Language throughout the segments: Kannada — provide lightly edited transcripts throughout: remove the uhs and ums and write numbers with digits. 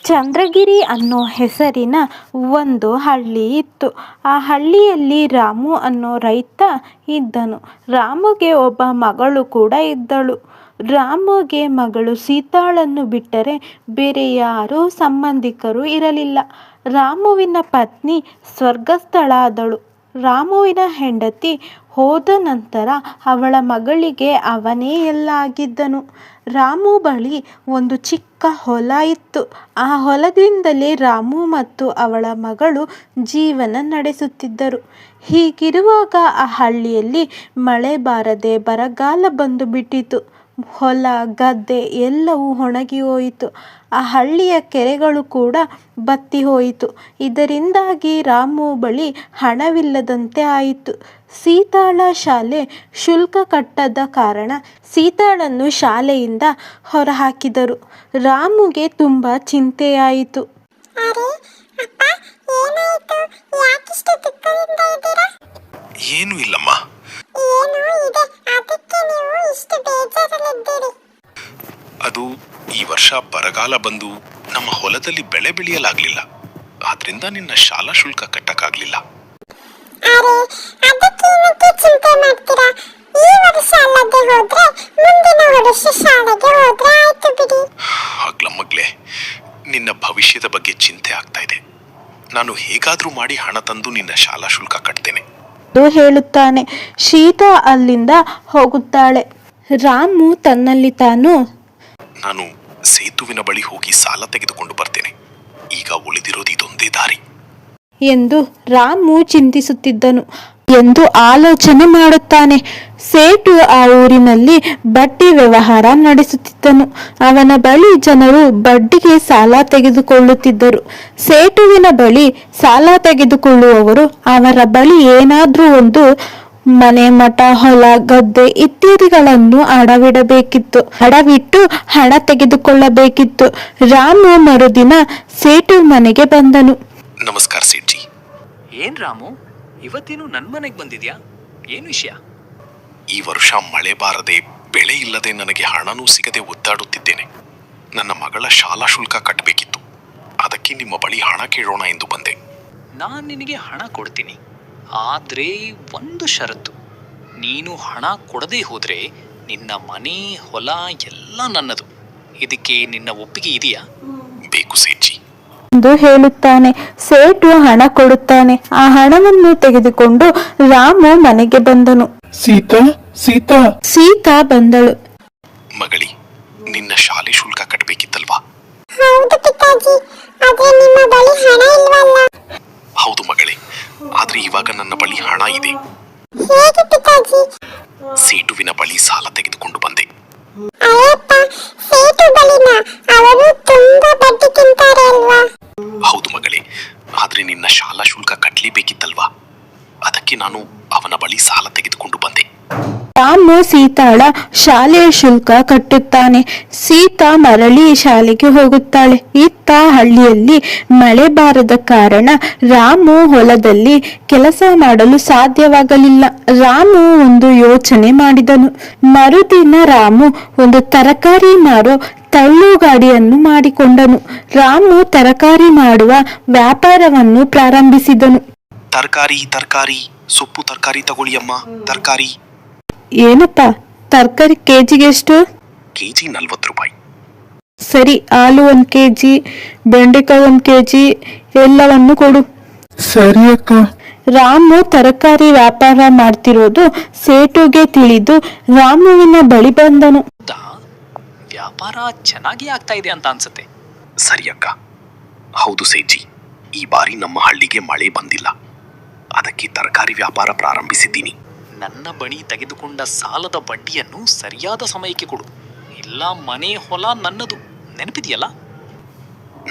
ಚಂದ್ರಗಿರಿ ಅನ್ನೋ ಹೆಸರಿನ ಒಂದು ಹಳ್ಳಿ ಇತ್ತು. ಆ ಹಳ್ಳಿಯಲ್ಲಿ ರಾಮು ಅನ್ನೋ ರೈತ ಇದ್ದನು. ರಾಮುಗೆ ಒಬ್ಬ ಮಗಳು ಕೂಡ ಇದ್ದಳು. ರಾಮುಗೆ ಮಗಳು ಸೀತಾಳನ್ನು ಬಿಟ್ಟರೆ ಬೇರೆ ಯಾರೂ ಸಂಬಂಧಿಕರು ಇರಲಿಲ್ಲ. ರಾಮುವಿನ ಪತ್ನಿ ಸ್ವರ್ಗಸ್ಥಳಾದಳು. ರಾಮುವಿನ ಹೆಂಡತಿ ಹೋದ ನಂತರ ಅವಳ ಮಗಳಿಗೆ ಅವನೇ ಎಲ್ಲ ಆಗಿದ್ದನು. ರಾಮು ಬಳಿ ಒಂದು ಚಿಕ್ಕ ಹೊಲ ಇತ್ತು. ಆ ಹೊಲದಿಂದಲೇ ರಾಮು ಮತ್ತು ಅವಳ ಮಗಳು ಜೀವನ ನಡೆಸುತ್ತಿದ್ದರು. ಹೀಗಿರುವಾಗ ಆ ಹಳ್ಳಿಯಲ್ಲಿ ಮಳೆ ಬಾರದೆ ಬರಗಾಲ ಬಂದು ಬಿಟ್ಟಿತು. ಹೊಲ ಗದ್ದೆ ಎಲ್ಲವೂ ಒಣಗಿ ಹೋಯಿತು. ಆ ಹಳ್ಳಿಯ ಕೆರೆಗಳು ಕೂಡ ಬತ್ತಿ ಹೋಯಿತು. ಇದರಿಂದಾಗಿ ರಾಮು ಬಳಿ ಹಣವಿಲ್ಲದಂತೆ ಆಯಿತು. ಸೀತಾಳ ಶಾಲೆ ಶುಲ್ಕ ಕಟ್ಟದ ಕಾರಣ ಸೀತಾಳನ್ನು ಶಾಲೆಯಿಂದ ಹೊರಹಾಕಿದರು. ರಾಮುಗೆ ತುಂಬ ಚಿಂತೆಯಾಯಿತು. ಏನು ಇಲ್ಲಮ್ಮ. ಅದು ಈ ವರ್ಷ ಬರಗಾಲ ಬಂದು ನಮ್ಮ ಹೊಲದಲ್ಲಿ ಬೆಳೆ ಬೆಳೆಯಲಾಗ್ಲಿಲ್ಲ. ಆದ್ರಿಂದ ನಿನ್ನ ಶಾಲಾ ಶುಲ್ಕ ಕಟ್ಟಕ್ಕಾಗ್ಲಿಲ್ಲ. ಮಗ್ಲೇ, ನಿನ್ನ ಭವಿಷ್ಯದ ಬಗ್ಗೆ ಚಿಂತೆ ಆಗ್ತಾ ಇದೆ. ನಾನು ಹೇಗಾದ್ರೂ ಮಾಡಿ ಹಣ ತಂದು ನಿನ್ನ ಶಾಲಾ ಶುಲ್ಕ ಕಟ್ತೇನೆ ಹೇಳುತ್ತಾನೆ. ಸೀತಾ ಅಲ್ಲಿಂದ ಹೋಗುತ್ತಾಳೆ. ರಾಮು ತನ್ನಲ್ಲಿ ತಾನು, ನಾನು ಸೇತುವಿನ ಬಳಿ ಹೋಗಿ ಸಾಲ ತೆಗೆದುಕೊಂಡು ಬರ್ತೇನೆ. ಈಗ ಉಳಿದಿರೋದು ಇದೊಂದೇ ದಾರಿ ಎಂದು ರಾಮು ಚಿಂತಿಸುತ್ತಿದ್ದನು ಎಂದು ಆಲೋಚನೆ ಮಾಡುತ್ತಾನೆ. ಸೇಟು ಆ ಊರಿನಲ್ಲಿ ಬಡ್ಡಿ ವ್ಯವಹಾರ ನಡೆಸುತ್ತಿದ್ದನು. ಅವನ ಬಳಿ ಜನರು ಬಡ್ಡಿಗೆ ಸಾಲ ತೆಗೆದುಕೊಳ್ಳುತ್ತಿದ್ದರು. ಸೇಟುವಿನ ಬಳಿ ಸಾಲ ತೆಗೆದುಕೊಳ್ಳುವವರು ಅವರ ಬಳಿ ಏನಾದ್ರೂ ಒಂದು ಮನೆ, ಮಠ, ಹೊಲ, ಗದ್ದೆ ಇತ್ಯಾದಿಗಳನ್ನು ಅಡವಿಡಬೇಕಿತ್ತು. ಅಡವಿಟ್ಟು ಹಣ ತೆಗೆದುಕೊಳ್ಳಬೇಕಿತ್ತು. ರಾಮು ಮರುದಿನ ಸೇಟು ಮನೆಗೆ ಬಂದನು. ನಮಸ್ಕಾರ ಸೇಠ್ಜಿ. ಏನ್ ರಾಮು, ಇವತ್ತೇನು ನನ್ನ ಮನೆಗೆ ಬಂದಿದ್ಯಾ? ಏನು ವಿಷಯ? ಈ ವರ್ಷ ಮಳೆ ಬಾರದೆ ಬೆಳೆ ಇಲ್ಲದೆ ನನಗೆ ಹಣನೂ ಸಿಗದೆ ಒದ್ದಾಡುತ್ತಿದ್ದೇನೆ. ನನ್ನ ಮಗಳ ಶಾಲಾ ಶುಲ್ಕ ಕಟ್ಟಬೇಕಿತ್ತು. ಅದಕ್ಕೆ ನಿಮ್ಮ ಬಳಿ ಹಣ ಕೇಳೋಣ ಎಂದು ಬಂದೆ. ನಾನು ನಿನಗೆ ಹಣ ಕೊಡ್ತೀನಿ, ಆದ್ರೆ ಒಂದು ಷರತ್ತು. ನೀನು ಹಣ ಕೊಡದೆ ಹೋದ್ರೆ ನಿನ್ನ ಮನೆ, ಹೊಲ ಎಲ್ಲ ನನ್ನದು. ಇದಕ್ಕೆ ನಿನ್ನ ಒಪ್ಪಿಗೆ ಇದೆಯಾ? ಬೇಕು ಸೇಠ್ಜಿ ಎಂದು ಹೇಳುತ್ತಾನೆ. ಸೇಟು ಹಣ ಕೊಡುತ್ತಾನೆ. ಆ ಹಣವನ್ನು ತೆಗೆದುಕೊಂಡು ರಾಮು ಮನೆಗೆ ಬಂದನು. ಸೀತಾ ಬಂದಳು. ಮಗಳಿ, ನಿನ್ನ ಶಾಲೆ ಶುಲ್ಕ ಕಟ್ಟಬೇಕಿತ್ತಲ್ವಾ? ಹೌದು ಮಗಳೇ, ಆದ್ರೆ ಇವಾಗ ನನ್ನ ಬಳಿ ಹಣ ಇದೆ. ಸೇಟುವಿನ ಬಳಿ ಸಾಲ ತೆಗೆದುಕೊಂಡು ಬಂದೆ. ಹೌದು ಮಗಳೇ, ಆದ್ರೆ ನಿನ್ನ ಶಾಲಾ ಶುಲ್ಕ ಕಟ್ಟಲೇಬೇಕಿತ್ತಲ್ವಾ? ಅದಕ್ಕೆ ನಾನು ಅವನ ಬಳಿ ಸಾಲ ತೆಗೆದುಕೊಂಡು ಬಂದೆ. ರಾಮು ಸೀತಾಳ ಶಾಲೆಯ ಶುಲ್ಕ ಕಟ್ಟುತ್ತಾನೆ. ಸೀತಾ ಮರಳಿ ಶಾಲೆಗೆ ಹೋಗುತ್ತಾಳೆ. ಇತ್ತ ಹಳ್ಳಿಯಲ್ಲಿ ಮಳೆ ಬಾರದ ಕಾರಣ ರಾಮು ಹೊಲದಲ್ಲಿ ಕೆಲಸ ಮಾಡಲು ಸಾಧ್ಯವಾಗಲಿಲ್ಲ. ರಾಮು ಒಂದು ಯೋಚನೆ ಮಾಡಿದನು. ಮರುದಿನ ರಾಮು ಒಂದು ತರಕಾರಿ ಮಾರೋ ತಳ್ಳುಗಾಡಿಯನ್ನು ಮಾಡಿಕೊಂಡನು. ರಾಮು ತರಕಾರಿ ಮಾಡುವ ವ್ಯಾಪಾರವನ್ನು ಪ್ರಾರಂಭಿಸಿದನು. ತರಕಾರಿ, ಸೊಪ್ಪು ತರಕಾರಿ ತಗೊಳ್ಳಿ ಅಮ್ಮ. ತರಕಾರಿ ಏನಪ್ಪ, ತರಕಾರಿ ಕೆಜಿಗೆ ಎಷ್ಟು? ಕೆಜಿ 40 ರೂಪಾಯಿ. ಸರಿ, ಆಲೂ 1 ಕೆಜಿ, ಬೆಂಡೆಕಾಯಿ 1 ಕೆಜಿ, ಎಲ್ಲವನ್ನು ಕೊಡು. ಸರಿ ಅಕ್ಕ. ರಾಮು ತರಕಾರಿ ವ್ಯಾಪಾರ ಮಾಡ್ತಿರೋದು ಸೇಟುಗೆ ತಿಳಿದು ರಾಮುವಿನ ಬಳಿ ಬಂದನು. ವ್ಯಾಪಾರ ಚೆನ್ನಾಗಿ ಆಗ್ತಾ ಇದೆ ಅಂತ ಅನ್ಸುತ್ತೆ. ಸರಿ ಅಕ್ಕ. ಹೌದು ಸೇಠ್ಜಿ, ಈ ಬಾರಿ ನಮ್ಮ ಹಳ್ಳಿಗೆ ಮಳೆ ಬಂದಿಲ್ಲ. ಅದಕ್ಕೆ ತರಕಾರಿ ವ್ಯಾಪಾರ ಪ್ರಾರಂಭಿಸಿದ್ದೀನಿ. ನನ್ನ ಬಳಿ ತೆಗೆದುಕೊಂಡ ಸಾಲದ ಬಡ್ಡಿಯನ್ನು ಸರಿಯಾದ ಸಮಯಕ್ಕೆ ಕೊಡು. ಇಲ್ಲ ಮನೆ, ಹೊಲ ನನ್ನದು. ನೆನಪಿದೆಯಲ್ಲ?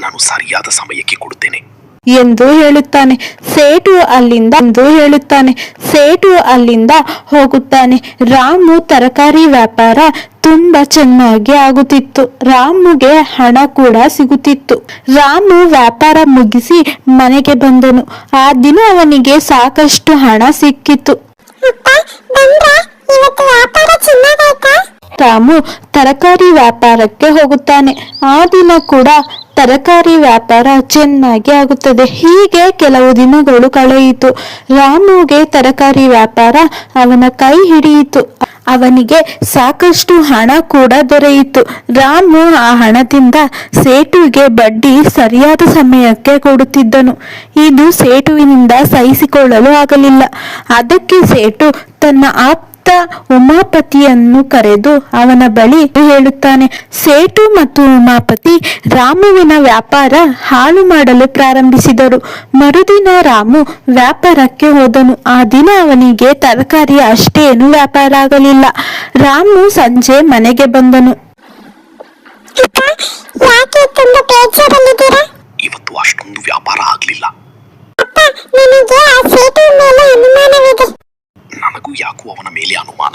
ನಾನು ಸರಿಯಾದ ಸಮಯಕ್ಕೆ ಕೊಡುತ್ತೇನೆ ಎಂದು ಹೇಳುತ್ತಾನೆ. ಸೇಟು ಅಲ್ಲಿಂದ ಹೋಗುತ್ತಾನೆ. ರಾಮು ತರಕಾರಿ ವ್ಯಾಪಾರ ತುಂಬಾ ಚೆನ್ನಾಗಿ ಆಗುತ್ತಿತ್ತು. ರಾಮುಗೆ ಹಣ ಕೂಡ ಸಿಗುತ್ತಿತ್ತು. ರಾಮು ವ್ಯಾಪಾರ ಮುಗಿಸಿ ಮನೆಗೆ ಬಂದನು. ಆ ದಿನ ಅವನಿಗೆ ಸಾಕಷ್ಟು ಹಣ ಸಿಕ್ಕಿತು. ರಾಮು ತರಕಾರಿ ವ್ಯಾಪಾರಕ್ಕೆ ಹೋಗುತ್ತಾನೆ. ಆ ದಿನ ಕೂಡ ತರಕಾರಿ ವ್ಯಾಪಾರ ಚೆನ್ನಾಗಿ ಆಗುತ್ತದೆ. ಹೀಗೆ ಕೆಲವು ದಿನಗಳು ಕಳೆಯಿತು. ರಾಮುಗೆ ತರಕಾರಿ ವ್ಯಾಪಾರ ಅವನ ಕೈ ಹಿಡಿಯಿತು. ಅವನಿಗೆ ಸಾಕಷ್ಟು ಹಣ ಕೂಡ ದೊರೆಯಿತು. ರಾಮು ಆ ಹಣದಿಂದ ಸೇಟುವಿಗೆ ಬಡ್ಡಿ ಸರಿಯಾದ ಸಮಯಕ್ಕೆ ಕೊಡುತ್ತಿದ್ದನು. ಇದು ಸೇಟುವಿನಿಂದ ಸಹಿಸಿಕೊಳ್ಳಲು ಆಗಲಿಲ್ಲ. ಅದಕ್ಕೆ ಸೇಟು ತನ್ನ ಆಪ್ತ ಉಮಾಪತಿಯನ್ನು ಕರೆದು ಅವನ ಬಳಿ ಹೇಳುತ್ತಾನೆ. ಸೇಟು ಮತ್ತು ಉಮಾಪತಿ ರಾಮುವಿನ ವ್ಯಾಪಾರ ಹಾಳು ಮಾಡಲು ಪ್ರಾರಂಭಿಸಿದರು. ಮರುದಿನ ರಾಮು ವ್ಯಾಪಾರಕ್ಕೆ ಹೋದನು. ಆ ದಿನ ಅವನಿಗೆ ತರಕಾರಿ ಅಷ್ಟೇನು ವ್ಯಾಪಾರ ಆಗಲಿಲ್ಲ. ರಾಮು ಸಂಜೆ ಮನೆಗೆ ಬಂದನು. ಇವತ್ತು ಅಷ್ಟೊಂದು ವ್ಯಾಪಾರ ಆಗ್ಲಿಲ್ಲ. ನನಗೂ ಯಾಕೂ ಅವನ ಮೇಲೆ ಅನುಮಾನ.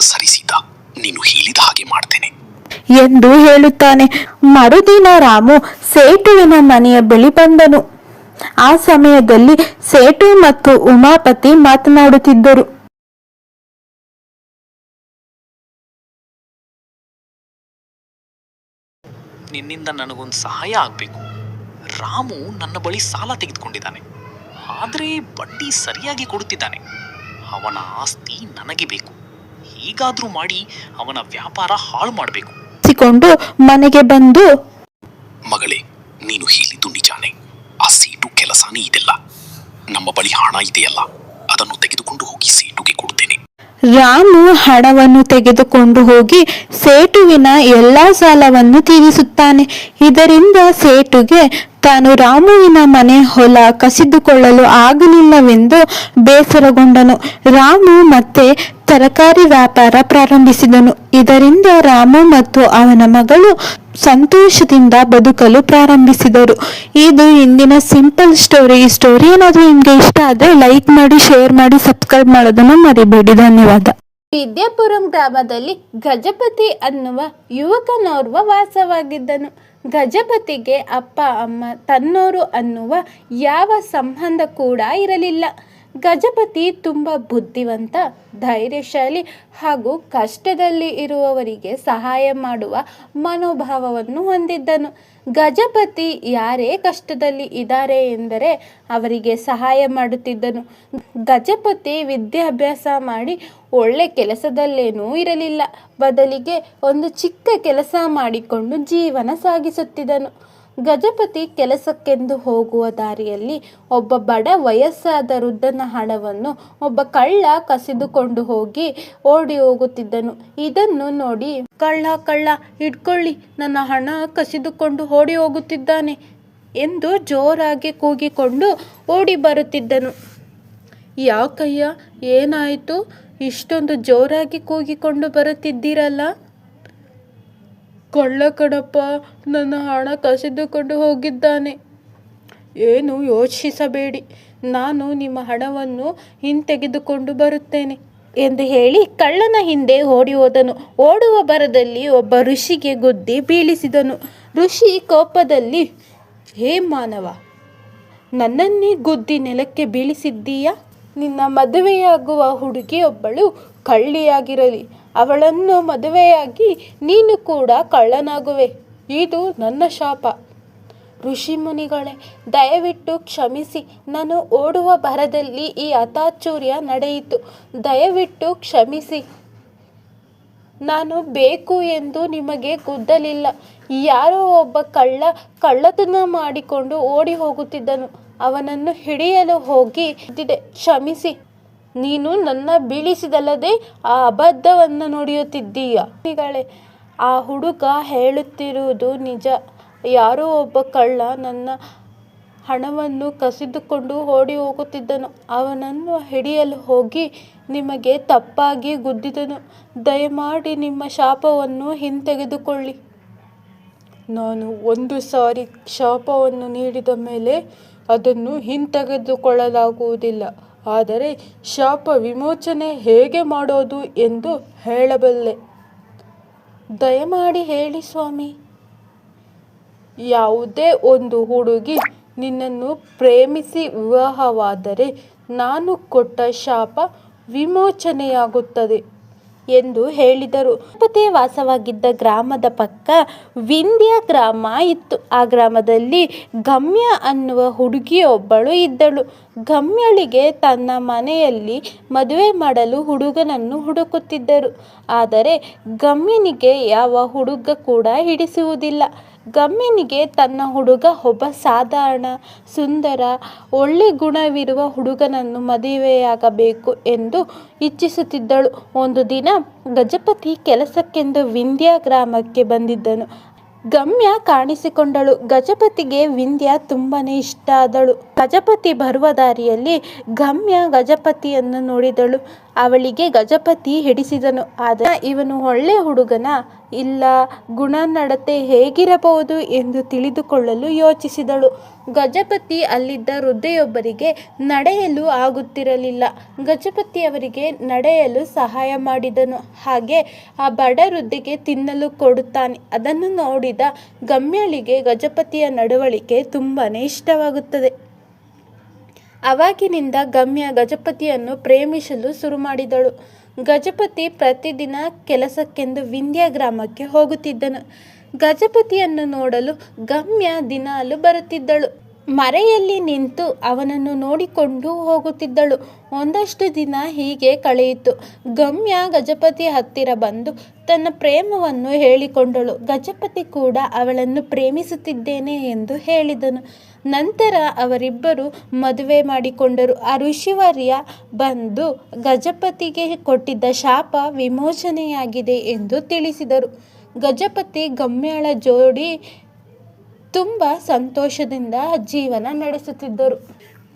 ಸರಿ ಸೀತಾ, ನೀನು ಹೇಳಿದ ಹಾಗೆ ಮಾಡ್ತೇನೆ ಎಂದು ಹೇಳುತ್ತಾನೆ. ಮರುದಿನ ರಾಮು ಸೇಟುವಿನ ಮನೆಯ ಬಳಿ ಬಂದನು. ಆ ಸಮಯದಲ್ಲಿ ಸೇಟು ಮತ್ತು ಉಮಾಪತಿ ಮಾತನಾಡುತ್ತಿದ್ದರು. ನಿನ್ನಿಂದ ನನಗೊಂದು ಸಹಾಯ ಆಗಬೇಕು. ರಾಮು ನನ್ನ ಬಳಿ ಸಾಲ ತೆಗೆದುಕೊಂಡಿದ್ದಾನೆ, ಆದರೆ ಬಡ್ಡಿ ಸರಿಯಾಗಿ ಕೊಡುತ್ತಿದ್ದಾನೆ. ಅವನ ಆಸ್ತಿ ನನಗೆ ಬೇಕು. ಹೀಗಾದ್ರೂ ಮಾಡಿ ಅವನ ವ್ಯಾಪಾರ ಹಾಳು ಮಾಡಬೇಕು. ಮನೆಗೆ ಬಂದು, ಮಗಳೇ, ನೀನು ಹೇಳಿದ್ದು ನಿಜಾನೇ. ಆ ಸೇಟು ಕೆಲಸನೇ ಇದೆಲ್ಲ. ನಮ್ಮ ಬಳಿ ಹಣ ಇದೆಯಲ್ಲ, ಅದನ್ನು ತೆಗೆದುಕೊಂಡು ಹೋಗಿ ಸೇಟುಗೆ ಕೊಡುತ್ತೇನೆ. ರಾಮು ಹಣವನ್ನು ತೆಗೆದುಕೊಂಡು ಹೋಗಿ ಸೇಟುವಿನ ಎಲ್ಲಾ ಸಾಲವನ್ನು ತೀರಿಸುತ್ತಾನೆ. ಇದರಿಂದ ಸೇಟುಗೆ ತಾನು ರಾಮುವಿನ ಮನೆ ಹೊಲ ಕಸಿದುಕೊಳ್ಳಲು ಆಗಲಿಲ್ಲವೆಂದು ಬೇಸರಗೊಂಡನು. ರಾಮು ಮತ್ತೆ ತರಕಾರಿ ವ್ಯಾಪಾರ ಪ್ರಾರಂಭಿಸಿದನು. ಇದರಿಂದ ರಾಮು ಮತ್ತು ಅವನ ಮಗಳು ಸಂತೋಷದಿಂದ ಬದುಕಲು ಪ್ರಾರಂಭಿಸಿದರು. ಇದು ಇಂದಿನ ಸಿಂಪಲ್ ಸ್ಟೋರಿ. ಈ ಸ್ಟೋರಿ ಏನಾದರೂ ನಿಮಗೆ ಇಷ್ಟ ಆದರೆ ಲೈಕ್ ಮಾಡಿ, ಶೇರ್ ಮಾಡಿ, ಸಬ್ಸ್ಕ್ರೈಬ್ ಮಾಡೋದನ್ನು ಮರಿಬೇಡಿ. ಧನ್ಯವಾದ. ವಿದ್ಯಾಪುರಂ ಗ್ರಾಮದಲ್ಲಿ ಗಜಪತಿ ಅನ್ನುವ ಯುವಕನೋರ್ವ ವಾಸವಾಗಿದ್ದನು. ಗಜಪತಿಗೆ ಅಪ್ಪ ಅಮ್ಮ ತನ್ನೋರು ಅನ್ನುವ ಯಾವ ಸಂಬಂಧ ಕೂಡ ಇರಲಿಲ್ಲ. ಗಜಪತಿ ತುಂಬ ಬುದ್ಧಿವಂತ, ಧೈರ್ಯಶಾಲಿ ಹಾಗೂ ಕಷ್ಟದಲ್ಲಿ ಇರುವವರಿಗೆ ಸಹಾಯ ಮಾಡುವ ಮನೋಭಾವವನ್ನು ಹೊಂದಿದ್ದನು. ಗಜಪತಿ ಯಾರೇ ಕಷ್ಟದಲ್ಲಿ ಇದ್ದಾರೆ ಎಂದರೆ ಅವರಿಗೆ ಸಹಾಯ ಮಾಡುತ್ತಿದ್ದನು. ಗಜಪತಿ ವಿದ್ಯಾಭ್ಯಾಸ ಮಾಡಿ ಒಳ್ಳೆ ಕೆಲಸದಲ್ಲೇನೂ ಇರಲಿಲ್ಲ. ಬದಲಿಗೆ ಒಂದು ಚಿಕ್ಕ ಕೆಲಸ ಮಾಡಿಕೊಂಡು ಜೀವನ ಸಾಗಿಸುತ್ತಿದ್ದನು. ಗಜಪತಿ ಕೆಲಸಕ್ಕೆಂದು ಹೋಗುವ ದಾರಿಯಲ್ಲಿ ಒಬ್ಬ ಬಡ ವಯಸ್ಸಾದ ವೃದ್ಧನ ಹಣವನ್ನು ಒಬ್ಬ ಕಳ್ಳ ಕಸಿದುಕೊಂಡು ಹೋಗಿ ಓಡಿ ಹೋಗುತ್ತಿದ್ದನು. ಇದನ್ನು ನೋಡಿ, ಕಳ್ಳ ಇಟ್ಕೊಳ್ಳಿ, ನನ್ನ ಹಣ ಕಸಿದುಕೊಂಡು ಓಡಿ ಹೋಗುತ್ತಿದ್ದಾನೆ ಎಂದು ಜೋರಾಗಿ ಕೂಗಿಕೊಂಡು ಓಡಿ ಬರುತ್ತಿದ್ದನು. ಯಾಕಯ್ಯ, ಏನಾಯಿತು? ಇಷ್ಟೊಂದು ಜೋರಾಗಿ ಕೂಗಿಕೊಂಡು ಬರುತ್ತಿದ್ದೀರಲ್ಲ? ಕಳ್ಳ ಕಣಪ್ಪ, ನನ್ನ ಹಣ ಕಸಿದುಕೊಂಡು ಹೋಗಿದ್ದಾನೆ. ಏನು ಯೋಚಿಸಬೇಡಿ, ನಾನು ನಿಮ್ಮ ಹಣವನ್ನು ಹಿಂತೆಗೆದುಕೊಂಡು ಬರುತ್ತೇನೆ ಎಂದು ಹೇಳಿ ಕಳ್ಳನ ಹಿಂದೆ ಓಡಿ ಹೋದನು. ಓಡುವ ಭರದಲ್ಲಿ ಒಬ್ಬ ಋಷಿಗೆ ಗುದ್ದಿ ಬೀಳಿಸಿದನು. ಋಷಿ ಕೋಪದಲ್ಲಿ, ಹೇ ಮಾನವ, ನನ್ನನ್ನೇ ಗುದ್ದಿ ನೆಲಕ್ಕೆ ಬೀಳಿಸಿದ್ದೀಯಾ? ನಿನ್ನ ಮದುವೆಯಾಗುವ ಹುಡುಗಿಯೊಬ್ಬಳು ಕಳ್ಳಿಯಾಗಿರಲಿ, ಅವಳನ್ನು ಮದುವೆಯಾಗಿ ನೀನು ಕೂಡ ಕಳ್ಳನಾಗುವೆ. ಇದು ನನ್ನ ಶಾಪ. ಋಷಿ ಮುನಿಗಳೇ, ದಯವಿಟ್ಟು ಕ್ಷಮಿಸಿ. ನಾನು ಓಡುವ ಭರದಲ್ಲಿ ಈ ಅತಾಚೂರ್ಯ ನಡೆಯಿತು. ದಯವಿಟ್ಟು ಕ್ಷಮಿಸಿ. ನಾನು ಬೇಕು ಎಂದು ನಿಮಗೆ ಗುದ್ದಲಿಲ್ಲ. ಯಾರೋ ಒಬ್ಬ ಕಳ್ಳತನ ಮಾಡಿಕೊಂಡು ಓಡಿ ಹೋಗುತ್ತಿದ್ದನು. ಅವನನ್ನು ಹಿಡಿಯಲು ಹೋಗಿ ಕ್ಷಮಿಸಿ. ನೀನು ನನ್ನ ಬೀಳಿಸಿದಲ್ಲದೆ ಆ ಅಬದ್ಧವನ್ನು ನುಡಿಯುತ್ತಿದ್ದೀಯ. ಆ ಹುಡುಗ ಹೇಳುತ್ತಿರುವುದು ನಿಜ. ಯಾರೋ ಒಬ್ಬ ಕಳ್ಳ ನನ್ನ ಹಣವನ್ನು ಕಸಿದುಕೊಂಡು ಓಡಿ ಹೋಗುತ್ತಿದ್ದನು. ಅವನನ್ನು ಹಿಡಿಯಲು ಹೋಗಿ ನಿಮಗೆ ತಪ್ಪಾಗಿ ಗುದ್ದಿದನು. ದಯಮಾಡಿ ನಿಮ್ಮ ಶಾಪವನ್ನು ಹಿಂತೆಗೆದುಕೊಳ್ಳಿ. ನಾನು ಒಂದು ಸಾರಿ ಶಾಪವನ್ನು ನೀಡಿದ ಮೇಲೆ ಅದನ್ನು ಹಿಂತೆಗೆದುಕೊಳ್ಳಲಾಗುವುದಿಲ್ಲ. ಆದರೆ ಶಾಪ ವಿಮೋಚನೆ ಹೇಗೆ ಮಾಡೋದು ಎಂದು ಹೇಳಬಲ್ಲೆ. ದಯಮಾಡಿ ಹೇಳಿ ಸ್ವಾಮಿ. ಯಾವುದೇ ಒಂದು ಹುಡುಗಿ ನಿನ್ನನ್ನು ಪ್ರೇಮಿಸಿ ವಿವಾಹವಾದರೆ ನಾನು ಕೊಟ್ಟ ಶಾಪ ವಿಮೋಚನೆಯಾಗುತ್ತದೆ ಎಂದು ಹೇಳಿದರು. ಗಜಪತಿ ವಾಸವಾಗಿದ್ದ ಗ್ರಾಮದ ಪಕ್ಕ ವಿಂಧ್ಯ ಗ್ರಾಮ ಇತ್ತು. ಆ ಗ್ರಾಮದಲ್ಲಿ ಗಮ್ಯ ಅನ್ನುವ ಹುಡುಗಿಯೊಬ್ಬಳು ಇದ್ದಳು. ಗಮ್ಯಳಿಗೆ ತನ್ನ ಮನೆಯಲ್ಲಿ ಮದುವೆ ಮಾಡಲು ಹುಡುಗನನ್ನು ಹುಡುಕುತ್ತಿದ್ದರು. ಆದರೆ ಗಮ್ಯನಿಗೆ ಯಾವ ಹುಡುಗ ಕೂಡ ಹಿಡಿಸುವುದಿಲ್ಲ. ಗಮ್ಯನಿಗೆ ತನ್ನ ಹುಡುಗ ಒಬ್ಬ ಸಾಧಾರಣ, ಸುಂದರ, ಒಳ್ಳೆ ಗುಣವಿರುವ ಹುಡುಗನನ್ನು ಮದುವೆಯಾಗಬೇಕು ಎಂದು ಇಚ್ಛಿಸುತ್ತಿದ್ದಳು. ಒಂದು ದಿನ ಗಜಪತಿ ಕೆಲಸಕ್ಕೆಂದು ವಿಂಧ್ಯ ಗ್ರಾಮಕ್ಕೆ ಬಂದಿದ್ದನು. ಗಮ್ಯ ಕಾಣಿಸಿಕೊಂಡಳು. ಗಜಪತಿಗೆ ವಿಂಧ್ಯ ತುಂಬಾನೇ ಇಷ್ಟ ಆದಳು. ಗಜಪತಿ ಬರುವ ದಾರಿಯಲ್ಲಿ ಗಮ್ಯ ಗಜಪತಿಯನ್ನು ನೋಡಿದಳು. ಅವಳಿಗೆ ಗಜಪತಿ ಹಿಡಿಸಿದನು. ಆದರೆ ಇವನು ಒಳ್ಳೆ ಹುಡುಗನ ಇಲ್ಲ ಗುಣನಡತೆ ಹೇಗಿರಬಹುದು ಎಂದು ತಿಳಿದುಕೊಳ್ಳಲು ಯೋಚಿಸಿದಳು. ಗಜಪತಿ ಅಲ್ಲಿದ್ದ ವೃದ್ಧೆಯೊಬ್ಬರಿಗೆ ನಡೆಯಲು ಆಗುತ್ತಿರಲಿಲ್ಲ. ಗಜಪತಿ ಅವರಿಗೆ ನಡೆಯಲು ಸಹಾಯ ಮಾಡಿದನು. ಹಾಗೆ ಆ ಬಡ ವೃದ್ಧೆಗೆ ತಿನ್ನಲು ಕೊಡುತ್ತಾನೆ. ಅದನ್ನು ನೋಡಿದ ಗಮ್ಯಳಿಗೆ ಗಜಪತಿಯ ನಡವಳಿಕೆ ತುಂಬಾನೇ ಇಷ್ಟವಾಗುತ್ತದೆ. ಅವಾಗಿನಿಂದ ಗಮ್ಯ ಗಜಪತಿಯನ್ನು ಪ್ರೇಮಿಸಲು ಶುರು ಮಾಡಿದಳು. ಗಜಪತಿ ಪ್ರತಿದಿನ ಕೆಲಸಕ್ಕೆಂದು ವಿಂಧ್ಯ ಗ್ರಾಮಕ್ಕೆ ಹೋಗುತ್ತಿದ್ದನು. ಗಜಪತಿಯನ್ನು ನೋಡಲು ಗಮ್ಯ ದಿನಾಲು ಬರುತ್ತಿದ್ದಳು. ಮರೆಯಲ್ಲಿ ನಿಂತು ಅವನನ್ನು ನೋಡಿಕೊಂಡು ಹೋಗುತ್ತಿದ್ದಳು. ಒಂದಷ್ಟು ದಿನ ಹೀಗೆ ಕಳೆಯಿತು. ಗಮ್ಯ ಗಜಪತಿ ಹತ್ತಿರ ಬಂದು ತನ್ನ ಪ್ರೇಮವನ್ನು ಹೇಳಿಕೊಂಡಳು. ಗಜಪತಿ ಕೂಡ ಅವಳನ್ನು ಪ್ರೇಮಿಸುತ್ತಿದ್ದೇನೆ ಎಂದು ಹೇಳಿದನು. ನಂತರ ಅವರಿಬ್ಬರು ಮದುವೆ ಮಾಡಿಕೊಂಡರು. ಆ ಋಷಿವರ್ಯ ಬಂದು ಗಜಪತಿಗೆ ಕೊಟ್ಟಿದ್ದ ಶಾಪ ವಿಮೋಚನೆಯಾಗಿದೆ ಎಂದು ತಿಳಿಸಿದರು. ಗಜಪತಿ ಗಮ್ಯಳ ಜೋಡಿ ತುಂಬ ಸಂತೋಷದಿಂದ ಜೀವನ ನಡೆಸುತ್ತಿದ್ದರು.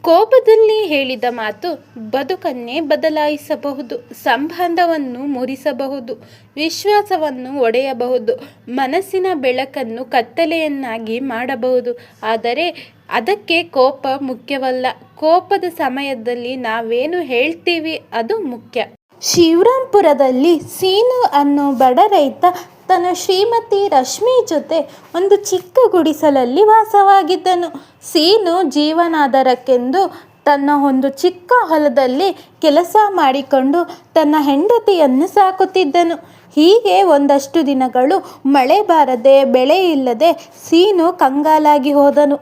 ಕೋಪದಲ್ಲಿ ಹೇಳಿದ ಮಾತು ಬದುಕನ್ನೇ ಬದಲಾಯಿಸಬಹುದು, ಸಂಬಂಧವನ್ನು ಮುರಿಸಬಹುದು, ವಿಶ್ವಾಸವನ್ನು ಒಡೆಯಬಹುದು, ಮನಸ್ಸಿನ ಬೆಳಕನ್ನು ಕತ್ತಲೆಯನ್ನಾಗಿ ಮಾಡಬಹುದು. ಆದರೆ ಅದಕ್ಕೆ ಕೋಪ ಮುಖ್ಯವಲ್ಲ. ಕೋಪದ ಸಮಯದಲ್ಲಿ ನಾವೇನು ಹೇಳ್ತೀವಿ ಅದು ಮುಖ್ಯ. ಶಿವರಾಂಪುರದಲ್ಲಿ ಸೀನು ಅನ್ನೋ ಬಡ ರೈತ ತನ್ನ ಶ್ರೀಮತಿ ರಶ್ಮಿ ಜೊತೆ ಒಂದು ಚಿಕ್ಕ ಗುಡಿಸಲಲ್ಲಿ ವಾಸವಾಗಿದ್ದನು. ಸೀನು ಜೀವನಾಧಾರಕ್ಕೆಂದು ತನ್ನ ಒಂದು ಚಿಕ್ಕ ಹೊಲದಲ್ಲಿ ಕೆಲಸ ಮಾಡಿಕೊಂಡು ತನ್ನ ಹೆಂಡತಿಯನ್ನು ಸಾಕುತ್ತಿದ್ದನು. ಹೀಗೆ ಒಂದಷ್ಟು ದಿನಗಳು ಮಳೆ ಬಾರದೆ ಬೆಳೆ ಇಲ್ಲದೆ ಸೀನು ಕಂಗಾಲಾಗಿ ಹೋದನು.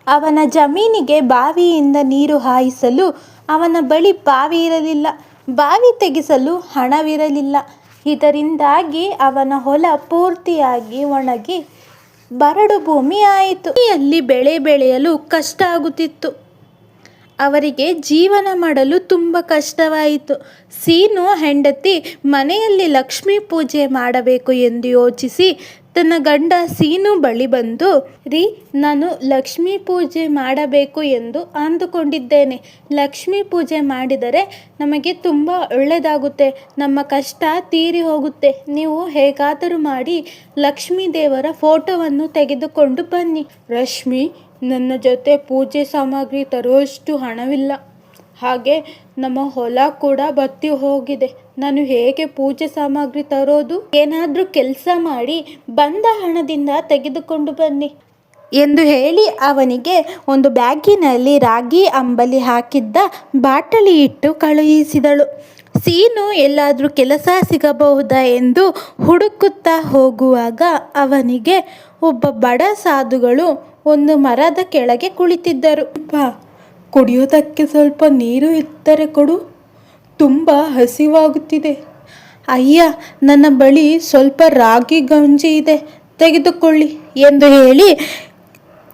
ಅವನ ಜಮೀನಿಗೆ ಬಾವಿಯಿಂದ ನೀರು ಹಾಯಿಸಲು ಅವನ ಬಳಿ ಬಾವಿ ಇರಲಿಲ್ಲ. ಬಾವಿ ತೆಗೆಸಲು ಹಣವಿರಲಿಲ್ಲ. ಇದರಿಂದಾಗಿ ಅವನ ಹೊಲ ಪೂರ್ತಿಯಾಗಿ ಒಣಗಿ ಬರಡು ಭೂಮಿ ಆಯಿತು. ಅಲ್ಲಿ ಬೆಳೆ ಬೆಳೆಯಲು ಕಷ್ಟ ಆಗುತ್ತಿತ್ತು. ಅವರಿಗೆ ಜೀವನ ಮಾಡಲು ತುಂಬ ಕಷ್ಟವಾಯಿತು. ಸೀನು ಹೆಂಡತಿ ಮನೆಯಲ್ಲಿ ಲಕ್ಷ್ಮೀ ಪೂಜೆ ಮಾಡಬೇಕು ಎಂದು ಯೋಚಿಸಿ ತನ್ನ ಗಂಡ ಸೀನು ಬಳಿ ಬಂದು, ರೀ, ನಾನು ಲಕ್ಷ್ಮೀ ಪೂಜೆ ಮಾಡಬೇಕು ಎಂದು ಅಂದುಕೊಂಡಿದ್ದೇನೆ. ಲಕ್ಷ್ಮೀ ಪೂಜೆ ಮಾಡಿದರೆ ನಮಗೆ ತುಂಬ ಒಳ್ಳೆಯದಾಗುತ್ತೆ, ನಮ್ಮ ಕಷ್ಟ ತೀರಿ ಹೋಗುತ್ತೆ. ನೀವು ಹೇಗಾದರೂ ಮಾಡಿ ಲಕ್ಷ್ಮೀ ದೇವರ ಫೋಟೋವನ್ನು ತೆಗೆದುಕೊಂಡು ಬನ್ನಿ. ರಶ್ಮಿ, ನನ್ನ ಜೊತೆ ಪೂಜೆ ಸಾಮಗ್ರಿ ತರುವಷ್ಟು ಹಣವಿಲ್ಲ. ಹಾಗೆ ನಮ್ಮ ಹೊಲ ಕೂಡ ಬತ್ತಿ ಹೋಗಿದೆ. ನಾನು ಹೇಗೆ ಪೂಜೆ ಸಾಮಗ್ರಿ ತರೋದು? ಏನಾದರೂ ಕೆಲಸ ಮಾಡಿ ಬಂದ ಹಣದಿಂದ ತೆಗೆದುಕೊಂಡು ಬನ್ನಿ ಎಂದು ಹೇಳಿ ಅವನಿಗೆ ಒಂದು ಬ್ಯಾಗಿನಲ್ಲಿ ರಾಗಿ ಅಂಬಲಿ ಹಾಕಿದ್ದ ಬಾಟಲಿ ಇಟ್ಟು ಕಳುಹಿಸಿದಳು. ಸೀನು ಎಲ್ಲಾದರೂ ಕೆಲಸ ಸಿಗಬಹುದಾ ಎಂದು ಹುಡುಕುತ್ತಾ ಹೋಗುವಾಗ ಅವನಿಗೆ ಒಬ್ಬ ಬಡ ಸಾಧುಗಳು ಒಂದು ಮರದ ಕೆಳಗೆ ಕುಳಿತಿದ್ದರು. ಕುಡಿಯೋದಕ್ಕೆ ಸ್ವಲ್ಪ ನೀರು ಇದ್ದರೆ ಕೊಡು, ತುಂಬ ಹಸಿವಾಗುತ್ತಿದೆ. ಅಯ್ಯ, ನನ್ನ ಬಳಿ ಸ್ವಲ್ಪ ರಾಗಿ ಗಂಜಿ ಇದೆ, ತೆಗೆದುಕೊಳ್ಳಿ ಎಂದು ಹೇಳಿ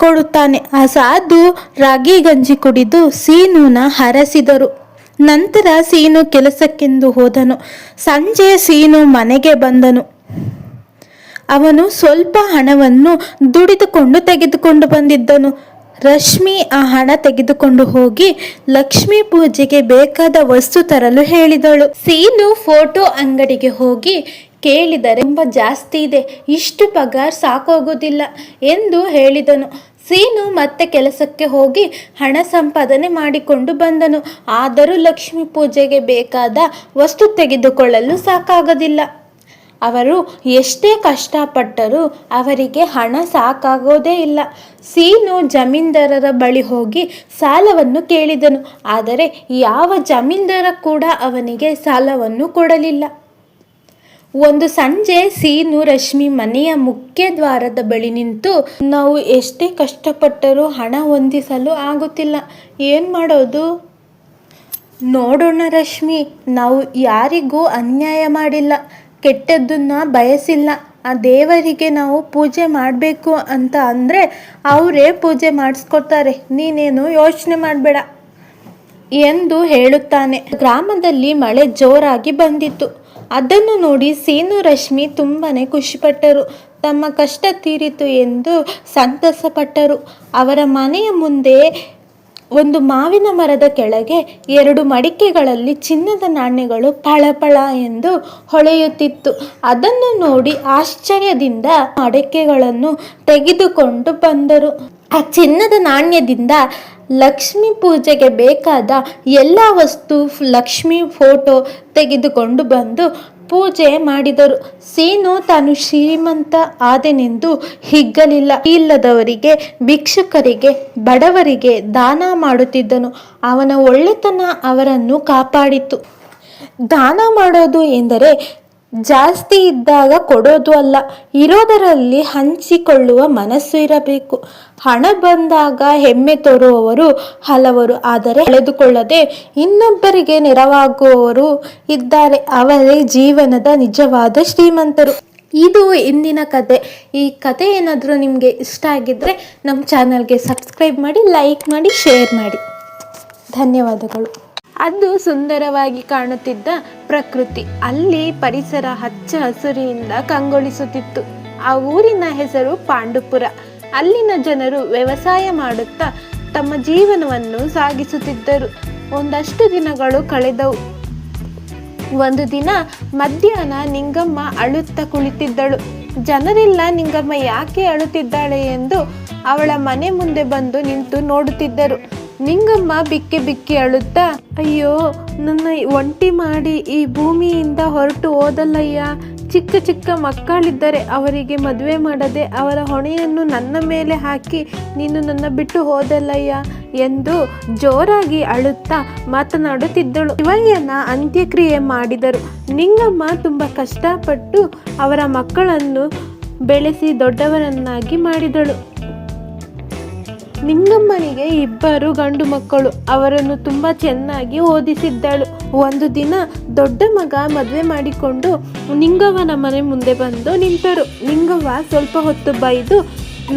ಕೊಡುತ್ತಾನೆ. ಆ ಸಾಧು ರಾಗಿ ಗಂಜಿ ಕುಡಿದು ಸೀನುನ ಹರಸಿದರು. ನಂತರ ಸೀನು ಕೆಲಸಕ್ಕೆಂದು ಹೋದನು. ಸಂಜೆ ಸೀನು ಮನೆಗೆ ಬಂದನು. ಅವನು ಸ್ವಲ್ಪ ಹಣವನ್ನು ದುಡಿದುಕೊಂಡು ತೆಗೆದುಕೊಂಡು ಬಂದಿದ್ದನು. ರಶ್ಮಿ ಆ ಹಣ ತೆಗೆದುಕೊಂಡು ಹೋಗಿ ಲಕ್ಷ್ಮೀ ಪೂಜೆಗೆ ಬೇಕಾದ ವಸ್ತು ತರಲು ಹೇಳಿದಳು. ಸೀನು ಫೋಟೋ ಅಂಗಡಿಗೆ ಹೋಗಿ ಕೇಳಿದರೆ ತುಂಬ ಜಾಸ್ತಿ ಇದೆ, ಇಷ್ಟು ಪಗಾರ್ ಸಾಕೋಗೋದಿಲ್ಲ ಎಂದು ಹೇಳಿದನು. ಸೀನು ಮತ್ತೆ ಕೆಲಸಕ್ಕೆ ಹೋಗಿ ಹಣ ಸಂಪಾದನೆ ಮಾಡಿಕೊಂಡು ಬಂದನು. ಆದರೂ ಲಕ್ಷ್ಮೀ ಪೂಜೆಗೆ ಬೇಕಾದ ವಸ್ತು ತೆಗೆದುಕೊಳ್ಳಲು ಸಾಕಾಗಲಿಲ್ಲ. ಅವರು ಎಷ್ಟೇ ಕಷ್ಟಪಟ್ಟರೂ ಅವರಿಗೆ ಹಣ ಸಾಕಾಗೋದೇ ಇಲ್ಲ. ಸೀನು ಜಮೀನ್ದಾರರ ಬಳಿ ಹೋಗಿ ಸಾಲವನ್ನು ಕೇಳಿದನು. ಆದರೆ ಯಾವ ಜಮೀನ್ದಾರ ಕೂಡ ಅವನಿಗೆ ಸಾಲವನ್ನು ಕೊಡಲಿಲ್ಲ. ಒಂದು ಸಂಜೆ ಸೀನು ರಶ್ಮಿ ಮನೆಯ ಮುಖ್ಯ ದ್ವಾರದ ಬಳಿ ನಿಂತು, ನಾವು ಎಷ್ಟೇ ಕಷ್ಟಪಟ್ಟರೂ ಹಣ ಹೊಂದಿಸಲು ಆಗುತ್ತಿಲ್ಲ, ಏನು ಮಾಡೋದು? ನೋಡೋಣ ರಶ್ಮಿ, ನಾವು ಯಾರಿಗೂ ಅನ್ಯಾಯ ಮಾಡಿಲ್ಲ, ಕೆಟ್ಟದ್ದನ್ನು ಬಯಸಿಲ್ಲ. ಆ ದೇವರಿಗೆ ನಾವು ಪೂಜೆ ಮಾಡಬೇಕು ಅಂತ ಅಂದರೆ ಅವರೇ ಪೂಜೆ ಮಾಡಿಸ್ಕೊಡ್ತಾರೆ, ನೀನೇನು ಯೋಚನೆ ಮಾಡಬೇಡ ಎಂದು ಹೇಳುತ್ತಾನೆ. ಗ್ರಾಮದಲ್ಲಿ ಮಳೆ ಜೋರಾಗಿ ಬಂದಿತ್ತು. ಅದನ್ನು ನೋಡಿ ಸೀನು ರಶ್ಮಿ ತುಂಬಾನೇ ಖುಷಿಪಟ್ಟರು. ತಮ್ಮ ಕಷ್ಟ ತೀರಿತು ಎಂದು ಸಂತಸಪಟ್ಟರು. ಅವರ ಮನೆಯ ಮುಂದೆ ಒಂದು ಮಾವಿನ ಮರದ ಕೆಳಗೆ 2 ಮಡಿಕೆಗಳಲ್ಲಿ ಚಿನ್ನದ ನಾಣ್ಯಗಳು ಫಳಫಳ ಎಂದು ಹೊಳೆಯುತ್ತಿತ್ತು. ಅದನ್ನು ನೋಡಿ ಆಶ್ಚರ್ಯದಿಂದ ಮಡಿಕೆಗಳನ್ನು ತೆಗೆದುಕೊಂಡು ಬಂದರು. ಆ ಚಿನ್ನದ ನಾಣ್ಯದಿಂದ ಲಕ್ಷ್ಮಿ ಪೂಜೆಗೆ ಬೇಕಾದ ಎಲ್ಲ ವಸ್ತು, ಲಕ್ಷ್ಮಿ ಫೋಟೋ ತೆಗೆದುಕೊಂಡು ಬಂದು ಪೂಜೆ ಮಾಡಿದರು. ಸೀನು ತಾನು ಶ್ರೀಮಂತ ಆದೆನೆಂದು ಹಿಗ್ಗಲಿಲ್ಲ. ಇಲ್ಲದವರಿಗೆ, ಭಿಕ್ಷುಕರಿಗೆ, ಬಡವರಿಗೆ ದಾನ ಮಾಡುತ್ತಿದ್ದನು. ಅವನ ಒಳ್ಳೆತನ ಅವರನ್ನು ಕಾಪಾಡಿತು. ದಾನ ಮಾಡೋದು ಎಂದರೆ ಜಾಸ್ತಿ ಇದ್ದಾಗ ಕೊಡೋದು ಅಲ್ಲ, ಇರೋದರಲ್ಲಿ ಹಂಚಿಕೊಳ್ಳುವ ಮನಸ್ಸು ಇರಬೇಕು. ಹಣ ಬಂದಾಗ ಹೆಮ್ಮೆ ತೋರುವವರು ಹಲವರು, ಆದರೆ ಕಳೆದುಕೊಳ್ಳದೆ ಇನ್ನೊಬ್ಬರಿಗೆ ನೆರವಾಗುವವರು ಇದ್ದಾರೆ. ಅವರೇ ಜೀವನದ ನಿಜವಾದ ಶ್ರೀಮಂತರು. ಇದು ಇಂದಿನ ಕತೆ. ಈ ಕತೆ ಏನಾದರೂ ನಿಮಗೆ ಇಷ್ಟ ಆಗಿದ್ದರೆ ನಮ್ಮ ಚಾನಲ್ಗೆ ಸಬ್ಸ್ಕ್ರೈಬ್ ಮಾಡಿ, ಲೈಕ್ ಮಾಡಿ, ಶೇರ್ ಮಾಡಿ. ಧನ್ಯವಾದಗಳು. ಅದು ಸುಂದರವಾಗಿ ಕಾಣುತ್ತಿದ್ದ ಪ್ರಕೃತಿ. ಅಲ್ಲಿ ಪರಿಸರ ಹಚ್ಚ ಹಸುರಿನಿಂದ ಕಂಗೊಳಿಸುತ್ತಿತ್ತು. ಆ ಊರಿನ ಹೆಸರು ಪಾಂಡುಪುರ. ಅಲ್ಲಿನ ಜನರು ವ್ಯವಸಾಯ ಮಾಡುತ್ತಾ ತಮ್ಮ ಜೀವನವನ್ನು ಸಾಗಿಸುತ್ತಿದ್ದರು. ಒಂದಷ್ಟು ದಿನಗಳು ಕಳೆದವು. ಒಂದು ದಿನ ಮಧ್ಯಾಹ್ನ ನಿಂಗಮ್ಮ ಅಳುತ್ತಾ ಕುಳಿತಿದ್ದಳು. ಜನರೆಲ್ಲ ನಿಂಗಮ್ಮ ಯಾಕೆ ಅಳುತ್ತಿದ್ದಾಳೆ ಎಂದು ಅವಳ ಮನೆ ಮುಂದೆ ಬಂದು ನಿಂತು ನೋಡುತ್ತಿದ್ದರು. ನಿಂಗಮ್ಮ ಬಿಕ್ಕಿ ಬಿಕ್ಕಿ ಅಳುತ್ತಾ, ಅಯ್ಯೋ, ನನ್ನ ಒಂಟಿ ಮಾಡಿ ಈ ಭೂಮಿಯಿಂದ ಹೊರಟು ಹೋದಲ್ಲಯ್ಯ. ಚಿಕ್ಕ ಚಿಕ್ಕ ಮಕ್ಕಳಿದ್ದರೆ ಅವರಿಗೆ ಮದುವೆ ಮಾಡದೆ ಅವರ ಹೊಣೆಯನ್ನು ನನ್ನ ಮೇಲೆ ಹಾಕಿ ನೀನು ನನ್ನ ಬಿಟ್ಟು ಹೋದಲ್ಲಯ್ಯ ಎಂದು ಜೋರಾಗಿ ಅಳುತ್ತಾ ಮಾತನಾಡುತ್ತಿದ್ದಳು. ಶಿವಯ್ಯನ ಅಂತ್ಯಕ್ರಿಯೆ ಮಾಡಿದರು. ನಿಂಗಮ್ಮ ತುಂಬ ಕಷ್ಟಪಟ್ಟು ಅವರ ಮಕ್ಕಳನ್ನು ಬೆಳೆಸಿ ದೊಡ್ಡವರನ್ನಾಗಿ ಮಾಡಿದಳು. ನಿಂಗಮ್ಮನಿಗೆ 2 ಗಂಡು ಮಕ್ಕಳು. ಅವರನ್ನು ತುಂಬ ಚೆನ್ನಾಗಿ ಓದಿಸಿದ್ದಳು. ಒಂದು ದಿನ ದೊಡ್ಡ ಮಗ ಮದುವೆ ಮಾಡಿಕೊಂಡು ನಿಂಗವ್ವನ ಮನೆ ಮುಂದೆ ಬಂದು ನಿಂತರು. ನಿಂಗವ್ವ ಸ್ವಲ್ಪ ಹೊತ್ತು ಬೈದು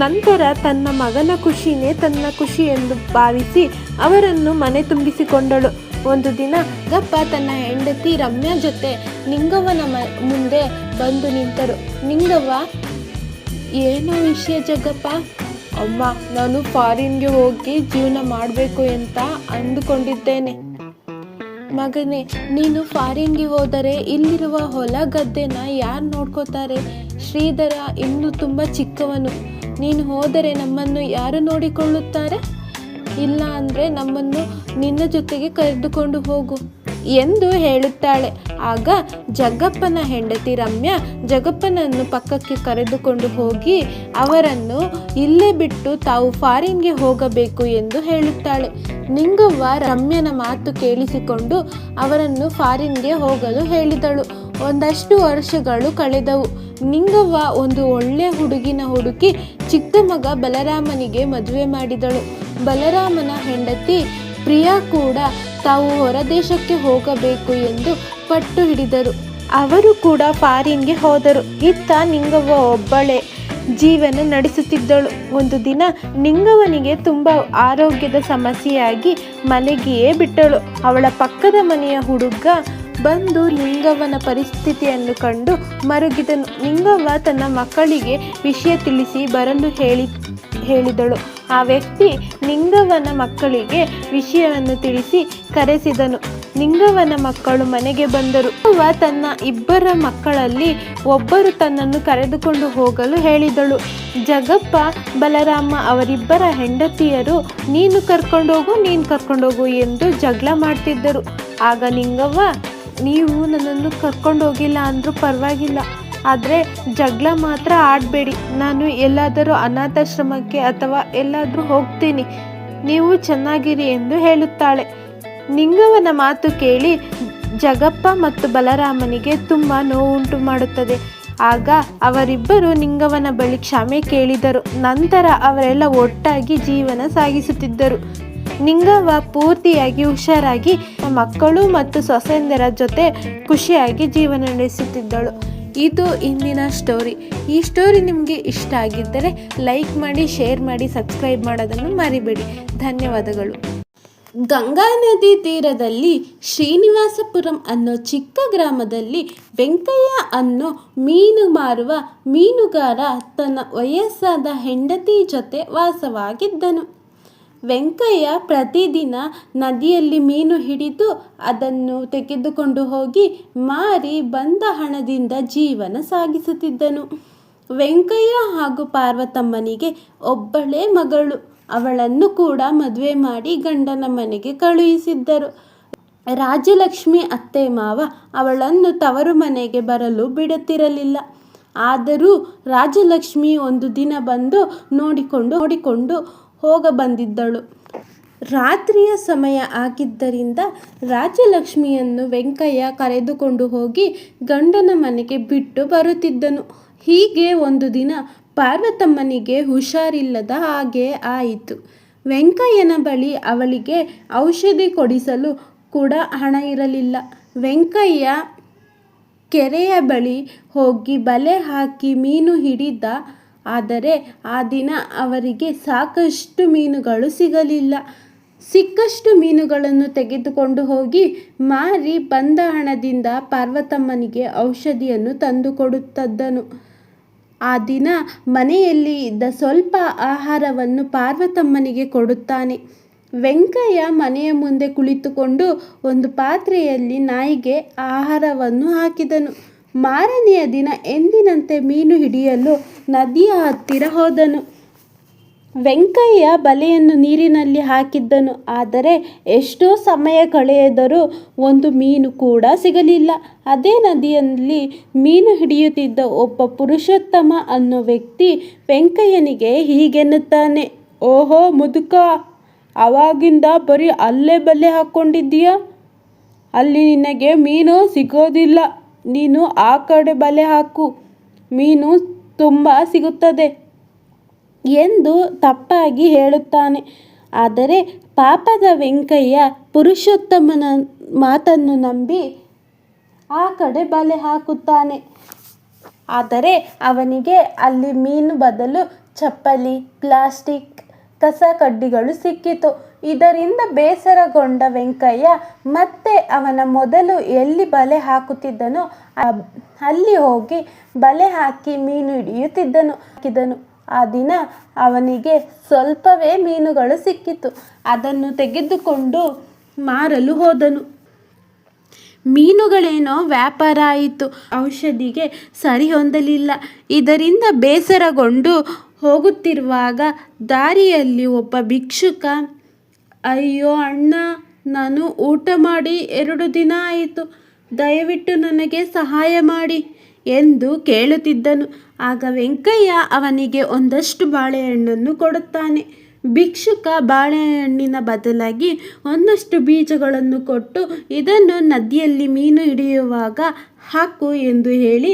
ನಂತರ ತನ್ನ ಮಗನ ಖುಷಿನೇ ತನ್ನ ಖುಷಿ ಎಂದು ಭಾವಿಸಿ ಅವರನ್ನು ಮನೆ ತುಂಬಿಸಿಕೊಂಡಳು. ಒಂದು ದಿನ ಗಪ್ಪ ತನ್ನ ಹೆಂಡತಿ ರಮ್ಯಾ ಜೊತೆ ನಿಂಗವ್ವನ ಮುಂದೆ ಬಂದು ನಿಂತರು. ನಿಂಗವ್ವ, ಏನೋ ವಿಷಯ ಜಗ್ಗಪ್ಪ? ಅಮ್ಮ, ನಾನು ಫಾರಿನ್ಗೆ ಹೋಗಿ ಜೀವನ ಮಾಡಬೇಕು ಅಂತ ಅಂದುಕೊಂಡಿದ್ದೇನೆ. ಮಗನೇ, ನೀನು ಫಾರಿನ್ಗೆ ಹೋದರೆ ಇಲ್ಲಿರುವ ಹೊಲ ಗದ್ದೆನ ಯಾರು ನೋಡ್ಕೋತಾರೆ? ಶ್ರೀಧರ ಇನ್ನೂ ತುಂಬ ಚಿಕ್ಕವನು. ನೀನು ಹೋದರೆ ನಮ್ಮನ್ನು ಯಾರು ನೋಡಿಕೊಳ್ಳುತ್ತಾರೆ? ಇಲ್ಲ ಅಂದರೆ ನಮ್ಮನ್ನು ನಿನ್ನ ಜೊತೆಗೆ ಕರೆದುಕೊಂಡು ಹೋಗು ಎಂದು ಹೇಳುತ್ತಾಳೆ. ಆಗ ಜಗ್ಗಪ್ಪನ ಹೆಂಡತಿ ರಮ್ಯಾ ಜಗ್ಗಪ್ಪನನ್ನು ಪಕ್ಕಕ್ಕೆ ಕರೆದುಕೊಂಡು ಹೋಗಿ ಅವರನ್ನು ಇಲ್ಲೇ ಬಿಟ್ಟು ತಾವು ಫಾರಿನ್ಗೆ ಹೋಗಬೇಕು ಎಂದು ಹೇಳುತ್ತಾಳೆ. ನಿಂಗವ್ವ ರಮ್ಯನ ಮಾತು ಕೇಳಿಸಿಕೊಂಡು ಅವರನ್ನು ಫಾರಿನ್ಗೆ ಹೋಗಲು ಹೇಳಿದಳು. ಒಂದಷ್ಟು ವರ್ಷಗಳು ಕಳೆದವು. ನಿಂಗವ್ವ ಒಂದು ಒಳ್ಳೆ ಹುಡುಗಿನ ಹುಡುಕಿ ಚಿಕ್ಕ ಮಗ ಬಲರಾಮನಿಗೆ ಮದುವೆ ಮಾಡಿದಳು. ಬಲರಾಮನ ಹೆಂಡತಿ ಪ್ರಿಯಾ ಕೂಡ ತಾವು ಹೊರದೇಶಕ್ಕೆ ಹೋಗಬೇಕು ಎಂದು ಪಟ್ಟು ಹಿಡಿದರು. ಅವರು ಕೂಡ ಫಾರಿನ್ಗೆ ಹೋದರು. ಇತ್ತ ನಿಂಗವ್ವ ಒಬ್ಬಳೇ ಜೀವನ ನಡೆಸುತ್ತಿದ್ದಳು. ಒಂದು ದಿನ ನಿಂಗವ್ವನಿಗೆ ತುಂಬ ಆರೋಗ್ಯದ ಸಮಸ್ಯೆಯಾಗಿ ಮನೆಗೆಯೇ ಬಿಟ್ಟಳು. ಅವಳ ಪಕ್ಕದ ಮನೆಯ ಹುಡುಗ ಬಂದು ನಿಂಗವ್ವನ ಪರಿಸ್ಥಿತಿಯನ್ನು ಕಂಡು ಮರುಗಿದನು. ನಿಂಗವ್ವ ತನ್ನ ಮಕ್ಕಳಿಗೆ ವಿಷಯ ತಿಳಿಸಿ ಬರಲು ಹೇಳಿದಳು. ಆ ವ್ಯಕ್ತಿ ನಿಂಗವ್ವನ ಮಕ್ಕಳಿಗೆ ವಿಷಯವನ್ನು ತಿಳಿಸಿ ಕರೆಸಿದನು. ನಿಂಗವ್ವನ ಮಕ್ಕಳು ಮನೆಗೆ ಬಂದರು. ಅವ್ವ ತನ್ನ 2 ಮಕ್ಕಳಲ್ಲಿ ಒಬ್ಬರು ತನ್ನನ್ನು ಕರೆದುಕೊಂಡು ಹೋಗಲು ಹೇಳಿದಳು. ಜಗಪ್ಪ, ಬಲರಾಮ ಅವರಿಬ್ಬರ ಹೆಂಡತಿಯರು ನೀನು ಕರ್ಕೊಂಡೋಗು ಎಂದು ಜಗಳ ಮಾಡ್ತಿದ್ದರು. ಆಗ ನಿಂಗವ್ವ, ನೀವು ನನ್ನನ್ನು ಕರ್ಕೊಂಡೋಗಿಲ್ಲ ಅಂದರೂ ಪರವಾಗಿಲ್ಲ, ಆದರೆ ಜಗಳ ಮಾತ್ರ ಆಡಬೇಡಿ. ನಾನು ಎಲ್ಲಾದರೂ ಅನಾಥಾಶ್ರಮಕ್ಕೆ ಅಥವಾ ಎಲ್ಲಾದರೂ ಹೋಗ್ತೀನಿ, ನೀವು ಚೆನ್ನಾಗಿರಿ ಎಂದು ಹೇಳುತ್ತಾಳೆ. ನಿಂಗವನ ಮಾತು ಕೇಳಿ ಜಗಪ್ಪ ಮತ್ತು ಬಲರಾಮನಿಗೆ ತುಂಬ ನೋವುಂಟು ಮಾಡುತ್ತದೆ. ಆಗ ಅವರಿಬ್ಬರು ನಿಂಗವನ ಬಳಿ ಕ್ಷಮೆ ಕೇಳಿದರು. ನಂತರ ಅವರೆಲ್ಲ ಒಟ್ಟಾಗಿ ಜೀವನ ಸಾಗಿಸುತ್ತಿದ್ದರು. ನಿಂಗವ್ವ ಪೂರ್ತಿಯಾಗಿ ಹುಷಾರಾಗಿ ಮಕ್ಕಳು ಮತ್ತು ಸೊಸೆಯಂದರ ಜೊತೆ ಖುಷಿಯಾಗಿ ಜೀವನ ನಡೆಸುತ್ತಿದ್ದಳು. ಇದು ಇಂದಿನ ಸ್ಟೋರಿ. ಈ ಸ್ಟೋರಿ ನಿಮಗೆ ಇಷ್ಟ ಆಗಿದ್ದರೆ ಲೈಕ್ ಮಾಡಿ, ಶೇರ್ ಮಾಡಿ, ಸಬ್ಸ್ಕ್ರೈಬ್ ಮಾಡೋದನ್ನು ಮರಿಬೇಡಿ. ಧನ್ಯವಾದಗಳು. ಗಂಗಾ ನದಿ ತೀರದಲ್ಲಿ ಶ್ರೀನಿವಾಸಪುರಂ ಅನ್ನೋ ಚಿಕ್ಕ ಗ್ರಾಮದಲ್ಲಿ ವೆಂಕಯ್ಯ ಅನ್ನೋ ಮೀನು ಮಾರುವ ಮೀನುಗಾರ ತನ್ನ ವಯಸ್ಸಾದ ಹೆಂಡತಿ ಜೊತೆ ವಾಸವಾಗಿದ್ದನು. ವೆಂಕಯ್ಯ ಪ್ರತಿದಿನ ನದಿಯಲ್ಲಿ ಮೀನು ಹಿಡಿದು ಅದನ್ನು ತೆಗೆದುಕೊಂಡು ಹೋಗಿ ಮಾರಿ ಬಂದ ಹಣದಿಂದ ಜೀವನ ಸಾಗಿಸುತ್ತಿದ್ದನು. ವೆಂಕಯ್ಯ ಹಾಗೂ ಪಾರ್ವತಮ್ಮನಿಗೆ ಒಬ್ಬಳೇ ಮಗಳು. ಅವಳನ್ನು ಕೂಡ ಮದುವೆ ಮಾಡಿ ಗಂಡನ ಮನೆಗೆ ಕಳುಹಿಸಿದ್ದರು. ರಾಜಲಕ್ಷ್ಮಿ ಅತ್ತೆ ಮಾವ ಅವಳನ್ನು ತವರು ಮನೆಗೆ ಬರಲು ಬಿಡುತ್ತಿರಲಿಲ್ಲ. ಆದರೂ ರಾಜಲಕ್ಷ್ಮಿ ಒಂದು ದಿನ ಬಂದು ನೋಡಿಕೊಂಡು ಹೋಗ ಬಂದಿದ್ದಳು. ರಾತ್ರಿಯ ಸಮಯ ಆಗಿದ್ದರಿಂದ ರಾಜಲಕ್ಷ್ಮಿಯನ್ನು ವೆಂಕಯ್ಯ ಕರೆದುಕೊಂಡು ಹೋಗಿ ಗಂಡನ ಮನೆಗೆ ಬಿಟ್ಟು ಬರುತ್ತಿದ್ದನು. ಹೀಗೆ ಒಂದು ದಿನ ಪಾರ್ವತಮ್ಮನಿಗೆ ಹುಷಾರಿಲ್ಲದ ಹಾಗೆ ಆಯಿತು. ವೆಂಕಯ್ಯನ ಬಳಿ ಅವಳಿಗೆ ಔಷಧಿ ಕೊಡಿಸಲು ಕೂಡ ಹಣ ಇರಲಿಲ್ಲ. ವೆಂಕಯ್ಯ ಕೆರೆಯ ಬಳಿ ಹೋಗಿ ಬಲೆ ಹಾಕಿ ಮೀನು ಹಿಡಿದ. ಆದರೆ ಆ ದಿನ ಅವರಿಗೆ ಸಾಕಷ್ಟು ಮೀನುಗಳು ಸಿಗಲಿಲ್ಲ. ಸಿಕ್ಕಷ್ಟು ಮೀನುಗಳನ್ನು ತೆಗೆದುಕೊಂಡು ಹೋಗಿ ಮಾರಿ ಬಂದ ಹಣದಿಂದ ಪಾರ್ವತಮ್ಮನಿಗೆ ಔಷಧಿಯನ್ನು ತಂದುಕೊಡುತ್ತಿದ್ದನು. ಆ ದಿನ ಮನೆಯಲ್ಲಿ ಇದ್ದ ಸ್ವಲ್ಪ ಆಹಾರವನ್ನು ಪಾರ್ವತಮ್ಮನಿಗೆ ಕೊಡುತ್ತಾನೆ. ವೆಂಕಯ್ಯ ಮನೆಯ ಮುಂದೆ ಕುಳಿತುಕೊಂಡು ಒಂದು ಪಾತ್ರೆಯಲ್ಲಿ ನಾಯಿಗೆ ಆಹಾರವನ್ನು ಹಾಕಿದನು. ಮಾರನೆಯ ದಿನ ಎಂದಿನಂತೆ ಮೀನು ಹಿಡಿಯಲು ನದಿಯ ಹತ್ತಿರ ಹೋದನು. ವೆಂಕಯ್ಯ ಬಲೆಯನ್ನು ನೀರಿನಲ್ಲಿ ಹಾಕಿದ್ದನು. ಆದರೆ ಎಷ್ಟೋ ಸಮಯ ಕಳೆದರೂ ಒಂದು ಮೀನು ಕೂಡ ಸಿಗಲಿಲ್ಲ. ಅದೇ ನದಿಯಲ್ಲಿ ಮೀನು ಹಿಡಿಯುತ್ತಿದ್ದ ಒಬ್ಬ ಪುರುಷೋತ್ತಮ ಅನ್ನೋ ವ್ಯಕ್ತಿ ವೆಂಕಯ್ಯನಿಗೆ ಹೀಗೆನ್ನುತ್ತಾನೆ. ಓಹೋ ಮುದುಕ, ಆವಾಗಿಂದ ಬರೀ ಅಲ್ಲೇ ಬಲೆ ಹಾಕ್ಕೊಂಡಿದ್ದೀಯ. ಅಲ್ಲಿ ನಿನಗೆ ಮೀನು ಸಿಗೋದಿಲ್ಲ. ನೀನು ಆ ಕಡೆ ಬಲೆ ಹಾಕು, ಮೀನು ತುಂಬ ಸಿಗುತ್ತದೆ ಎಂದು ತಪ್ಪಾಗಿ ಹೇಳುತ್ತಾನೆ. ಆದರೆ ಪಾಪದ ವೆಂಕಯ್ಯ ಪುರುಷೋತ್ತಮನ ಮಾತನ್ನು ನಂಬಿ ಆ ಕಡೆ ಬಲೆ ಹಾಕುತ್ತಾನೆ. ಆದರೆ ಅವನಿಗೆ ಅಲ್ಲಿ ಮೀನು ಬದಲು ಚಪ್ಪಲಿ, ಪ್ಲಾಸ್ಟಿಕ್, ಕಸ ಕಡ್ಡಿಗಳು ಸಿಕ್ಕಿತು. ಇದರಿಂದ ಬೇಸರಗೊಂಡ ವೆಂಕಯ್ಯ ಮತ್ತೆ ಅವನ ಮೊದಲು ಎಲ್ಲಿ ಬಲೆ ಹಾಕುತ್ತಿದ್ದನೋ ಅಲ್ಲಿ ಹೋಗಿ ಬಲೆ ಹಾಕಿ ಮೀನು ಹಿಡಿಯುತ್ತಿದ್ದನು. ಆ ದಿನ ಅವನಿಗೆ ಸ್ವಲ್ಪವೇ ಮೀನುಗಳು ಸಿಕ್ಕಿತು. ಅದನ್ನು ತೆಗೆದುಕೊಂಡು ಮಾರಲು ಹೋದನು. ಮೀನುಗಳೇನೋ ವ್ಯಾಪಾರ ಆಯಿತು, ಔಷಧಿಗೆ ಸರಿ ಹೊಂದಲಿಲ್ಲ. ಇದರಿಂದ ಬೇಸರಗೊಂಡು ಹೋಗುತ್ತಿರುವಾಗ ದಾರಿಯಲ್ಲಿ ಒಬ್ಬ ಭಿಕ್ಷುಕ, ಅಯ್ಯೋ ಅಣ್ಣ, ನಾನು ಊಟ ಮಾಡಿ 2 ದಿನ ಆಯಿತು, ದಯವಿಟ್ಟು ನನಗೆ ಸಹಾಯ ಮಾಡಿ ಎಂದು ಕೇಳುತ್ತಿದ್ದನು. ಆಗ ವೆಂಕಯ್ಯ ಅವನಿಗೆ ಒಂದಷ್ಟು ಬಾಳೆಹಣ್ಣನ್ನು ಕೊಡುತ್ತಾನೆ. ಭಿಕ್ಷುಕ ಬಾಳೆಹಣ್ಣಿನ ಬದಲಾಗಿ ಒಂದಷ್ಟು ಬೀಜಗಳನ್ನು ಕೊಟ್ಟು ಇದನ್ನು ನದಿಯಲ್ಲಿ ಮೀನು ಹಿಡಿಯುವಾಗ ಹಾಕು ಎಂದು ಹೇಳಿ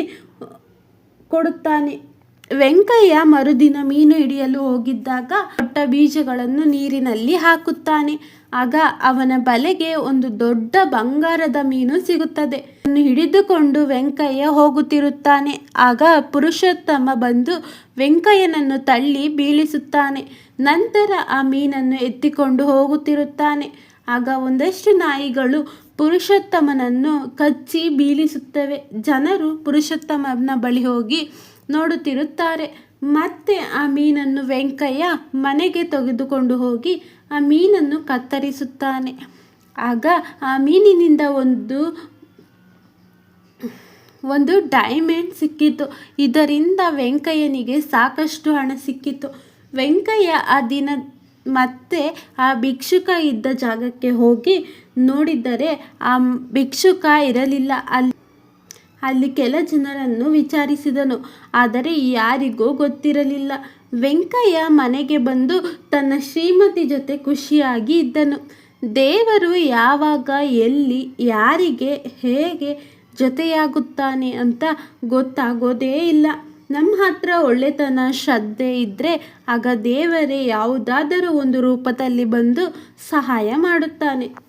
ಕೊಡುತ್ತಾನೆ. ವೆಂಕಯ್ಯ ಮರುದಿನ ಮೀನು ಹಿಡಿಯಲು ಹೋಗಿದ್ದಾಗ ಕೊಟ್ಟ ಬೀಜಗಳನ್ನು ನೀರಿನಲ್ಲಿ ಹಾಕುತ್ತಾನೆ. ಆಗ ಅವನ ಬಲೆಗೆ ಒಂದು ದೊಡ್ಡ ಬಂಗಾರದ ಮೀನು ಸಿಗುತ್ತದೆ. ಅದನ್ನು ಹಿಡಿದುಕೊಂಡು ವೆಂಕಯ್ಯ ಹೋಗುತ್ತಿರುತ್ತಾನೆ. ಆಗ ಪುರುಷೋತ್ತಮ ಬಂದು ವೆಂಕಯ್ಯನನ್ನು ತಳ್ಳಿ ಬೀಳಿಸುತ್ತಾನೆ. ನಂತರ ಆ ಮೀನನ್ನು ಎತ್ತಿಕೊಂಡು ಹೋಗುತ್ತಿರುತ್ತಾನೆ. ಆಗ ಒಂದಷ್ಟು ನಾಯಿಗಳು ಪುರುಷೋತ್ತಮನನ್ನು ಕಚ್ಚಿ ಬೀಳಿಸುತ್ತವೆ. ಜನರು ಪುರುಷೋತ್ತಮನ ಬಳಿ ಹೋಗಿ ನೋಡುತ್ತಿರುತ್ತಾರೆ. ಮತ್ತೆ ಆ ಮೀನನ್ನು ವೆಂಕಯ್ಯ ಮನೆಗೆ ತೆಗೆದುಕೊಂಡು ಹೋಗಿ ಆ ಮೀನನ್ನು ಕತ್ತರಿಸುತ್ತಾನೆ. ಆಗ ಆ ಮೀನಿನಿಂದ ಒಂದು ಡೈಮಂಡ್ ಸಿಕ್ಕಿತು. ಇದರಿಂದ ವೆಂಕಯ್ಯನಿಗೆ ಸಾಕಷ್ಟು ಹಣ ಸಿಕ್ಕಿತು. ವೆಂಕಯ್ಯ ಆ ದಿನ ಮತ್ತೆ ಆ ಭಿಕ್ಷುಕ ಇದ್ದ ಜಾಗಕ್ಕೆ ಹೋಗಿ ನೋಡಿದರೆ ಆ ಭಿಕ್ಷುಕ ಇರಲಿಲ್ಲ. ಅಲ್ಲಿ ಕೆಲ ಜನರನ್ನು ವಿಚಾರಿಸಿದನು, ಆದರೆ ಯಾರಿಗೂ ಗೊತ್ತಿರಲಿಲ್ಲ. ವೆಂಕಯ್ಯ ಮನೆಗೆ ಬಂದು ತನ್ನ ಶ್ರೀಮತಿ ಜೊತೆ ಖುಷಿಯಾಗಿ ಇದ್ದನು. ದೇವರು ಯಾವಾಗ, ಎಲ್ಲಿ, ಯಾರಿಗೆ, ಹೇಗೆ ಜೊತೆಯಾಗುತ್ತಾನೆ ಅಂತ ಗೊತ್ತಾಗೋದೇ ಇಲ್ಲ. ನಮ್ಮ ಹತ್ರ ಒಳ್ಳೆತನ, ಶ್ರದ್ಧೆ ಇದ್ದರೆ ಆಗ ದೇವರೇ ಯಾವುದಾದರೂ ಒಂದು ರೂಪದಲ್ಲಿ ಬಂದು ಸಹಾಯ ಮಾಡುತ್ತಾನೆ.